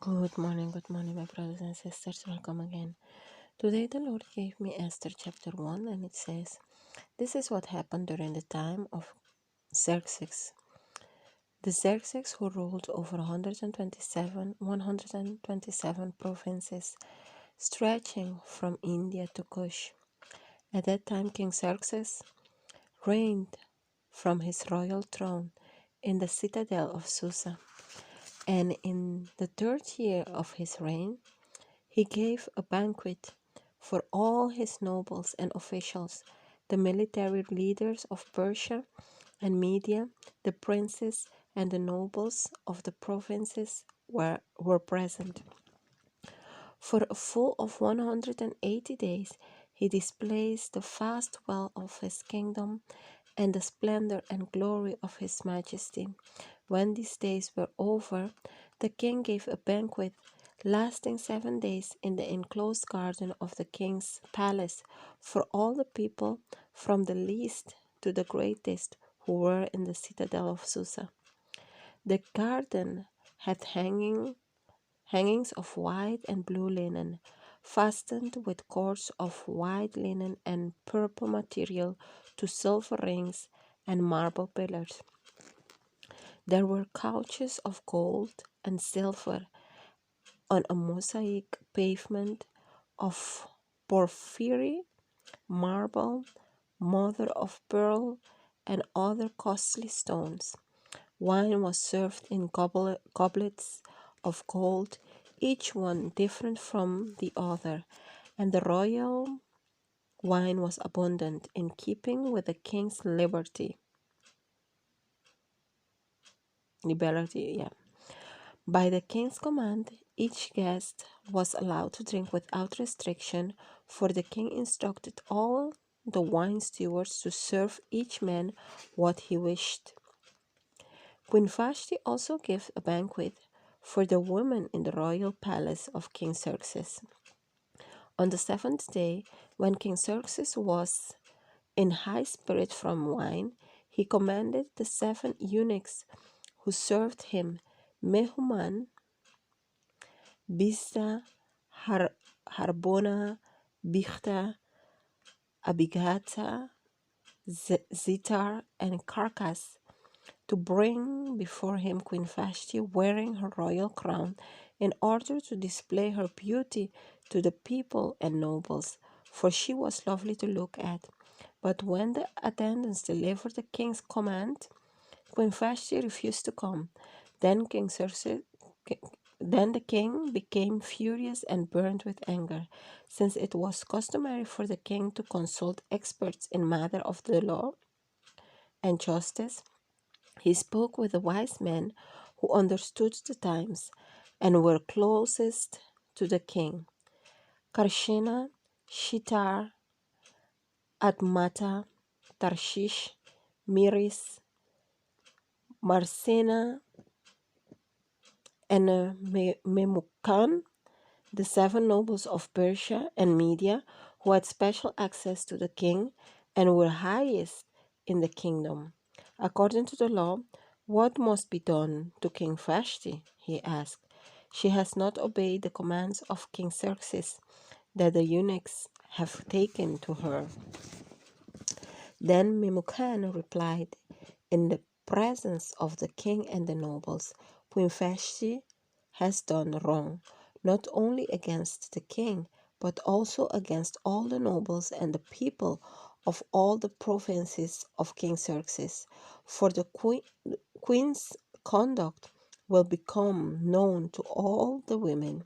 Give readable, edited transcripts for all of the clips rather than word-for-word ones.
Good morning, my brothers and sisters. Welcome again. Today, the Lord gave me Esther chapter 1, and it says, this is what happened during the time of Xerxes. The Xerxes who ruled over 127 provinces, stretching from India to Kush. At that time, King Xerxes reigned from his royal throne in the citadel of Susa. And in the 3rd year of his reign, he gave a banquet for all his nobles and officials, the military leaders of Persia and Media, the princes and the nobles of the provinces were present. For a full of 180 days, he displays the vast wealth of his kingdom and the splendor and glory of his majesty. When these days were over, the king gave a banquet lasting 7 days in the enclosed garden of the king's palace for all the people, from the least to the greatest, who were in the citadel of Susa. The garden had hangings of white and blue linen, fastened with cords of white linen and purple material to silver rings and marble pillars. There were couches of gold and silver on a mosaic pavement of porphyry, marble, mother of pearl, and other costly stones. Wine was served in goblets of gold, each one different from the other, and the royal wine was abundant, in keeping with the king's liberty. By the king's command, each guest was allowed to drink without restriction, for the king instructed all the wine stewards to serve each man what he wished. Queen Vashti also gave a banquet for the women in the royal palace of King Xerxes. On the 7th day, when King Xerxes was in high spirit from wine, he commanded the 7 eunuchs who served him, Mehuman, Biztha, Harbona, Bichta, Abigata, Zitar, and Carcass, to bring before him Queen Vashti wearing her royal crown, in order to display her beauty to the people and nobles, for she was lovely to look at. But when the attendants delivered the king's command, Queen Vashti refused to come. Then the king became furious and burned with anger. Since it was customary for the king to consult experts in matter of the law and justice, he spoke with the wise men who understood the times and were closest to the king: Karshena, Shitar, Admata, Tarshish, Miris, Marsena, and Memucan, the 7 nobles of Persia and Media, who had special access to the king and were highest in the kingdom. According to the law, what must be done to King Vashti? He asked. She has not obeyed the commands of King Xerxes that the eunuchs have taken to her. Then Memucan replied, in the presence of the king and the nobles, Queen Vashti has done wrong, not only against the king, but also against all the nobles and the people of all the provinces of King Xerxes. For the queen's conduct will become known to all the women,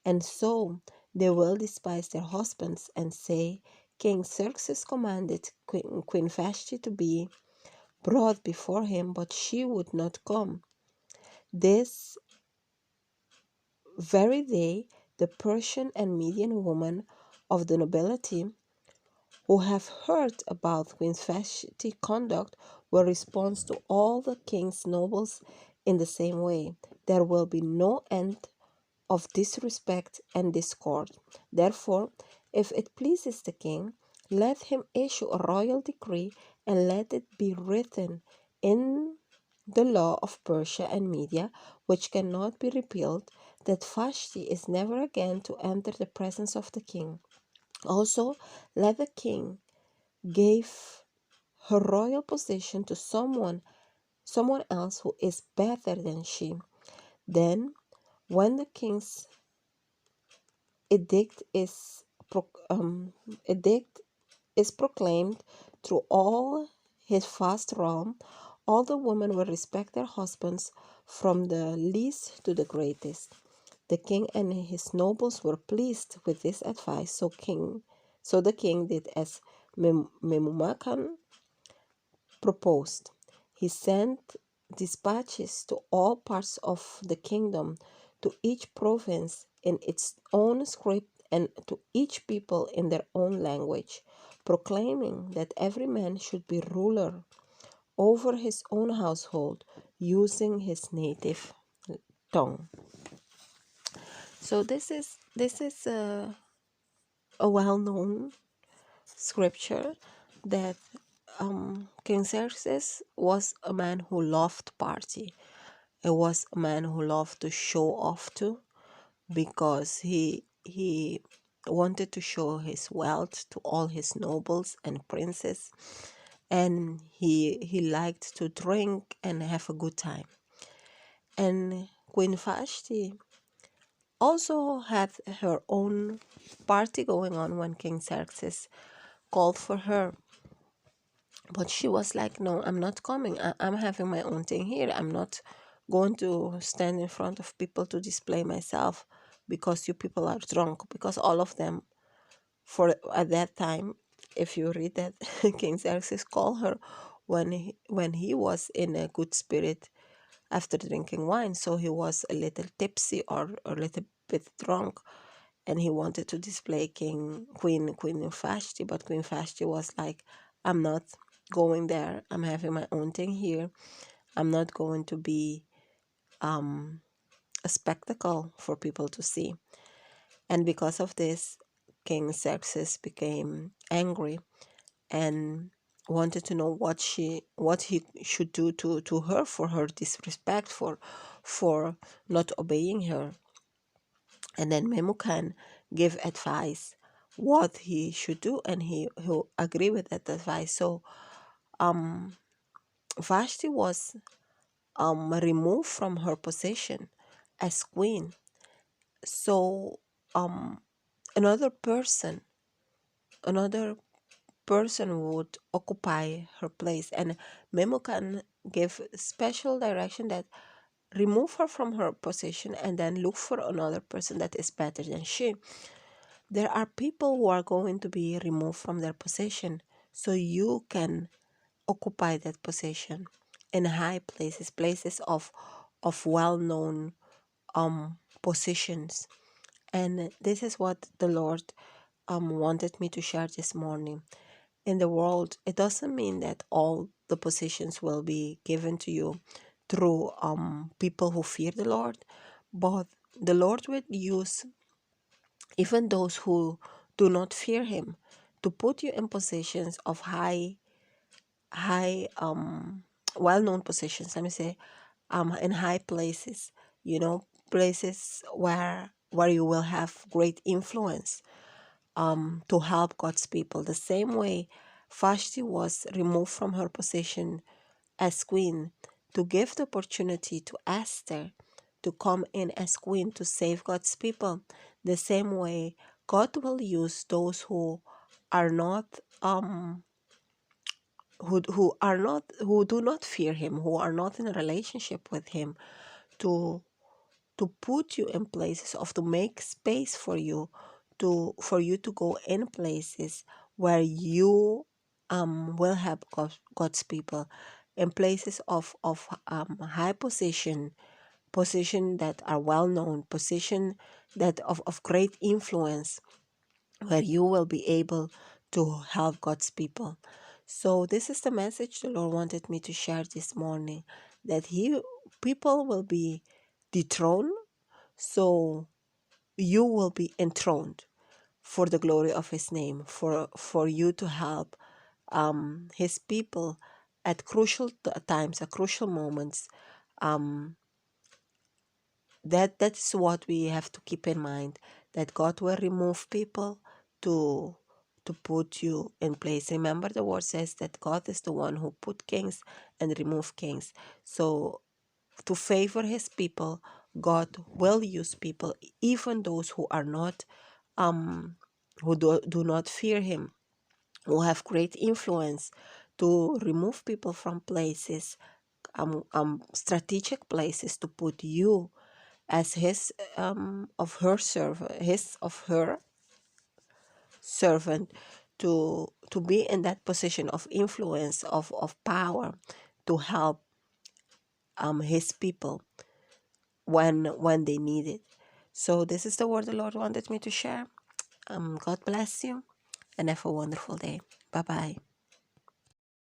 and so they will despise their husbands and say, King Xerxes commanded Queen Vashti to be brought before him, but she would not come. This very day, the Persian and Median women of the nobility who have heard about Queen Vashti's conduct will respond to all the king's nobles in the same way. There will be no end of disrespect and discord. Therefore, if it pleases the king, let him issue a royal decree, and let it be written in the law of Persia and Media, which cannot be repealed, that Vashti is never again to enter the presence of the king. Also, let the king give her royal position to someone else who is better than she. Then, when the king's edict is edict is proclaimed through all his vast realm, all the women will respect their husbands from the least to the greatest. The king and his nobles were pleased with this advice, so the king did as Memucan proposed. He sent dispatches to all parts of the kingdom, to each province in its own script, and to each people in their own language, proclaiming that every man should be ruler over his own household using his native tongue. So this is a well-known scripture that King Xerxes was a man who loved party. It was a man who loved to show off too, because he wanted to show his wealth to all his nobles and princes, and he liked to drink and have a good time. And Queen Vashti also had her own party going on when King Xerxes called for her. But she was like, no, I'm not coming. I'm having my own thing here. I'm not going to stand in front of people to display myself because you people are drunk. Because all of them, for at that time, if you read that, King Xerxes called her when he was in a good spirit after drinking wine. So he was a little tipsy or a little bit drunk, and he wanted to display Queen Vashti, but Queen Vashti was like, I'm not going there. I'm having my own thing here. I'm not going to be a spectacle for people to see. And because of this, King Xerxes became angry and wanted to know what he should do to her for her disrespect, for not obeying her. And then Memucan gave advice what he should do, and he agreed with that advice. So Vashti was removed from her position as queen. So another person another person would occupy her place, and Memucan gave special direction that remove her from her position and then look for another person that is better than she. There are people who are going to be removed from their position, so you can occupy that position in high places, places of well-known positions. And this is what the Lord wanted me to share this morning. In the world, it doesn't mean that all the positions will be given to you through people who fear the Lord, but the Lord will use even those who do not fear him to put you in positions of high well-known positions. Let me say in high places, places where you will have great influence to help God's people. The same way Vashti was removed from her position as queen to give the opportunity to Esther to come in as queen to save God's people. The same way God will use those who are not who do not fear him, who are not in a relationship with him, to put you in places, of to make space for you, for you to go in places where you will help God's people, in places of high position that are well known, position that of great influence, where you will be able to help God's people. So this is the message the Lord wanted me to share this morning, that people will be dethroned, so you will be enthroned for the glory of his name, for you to help his people at crucial times, at crucial moments, that's what we have to keep in mind, that God will remove people to put you in place. Remember, the word says that God is the one who put kings and remove kings. So to favor his people, God will use people, even those who are not who do not fear him, who have great influence, to remove people from places, strategic places, to put you as his of her servant, to be in that position of influence, of power, to help his people when they need it. So this is the word the Lord wanted me to share. God bless you and have a wonderful day. Bye bye.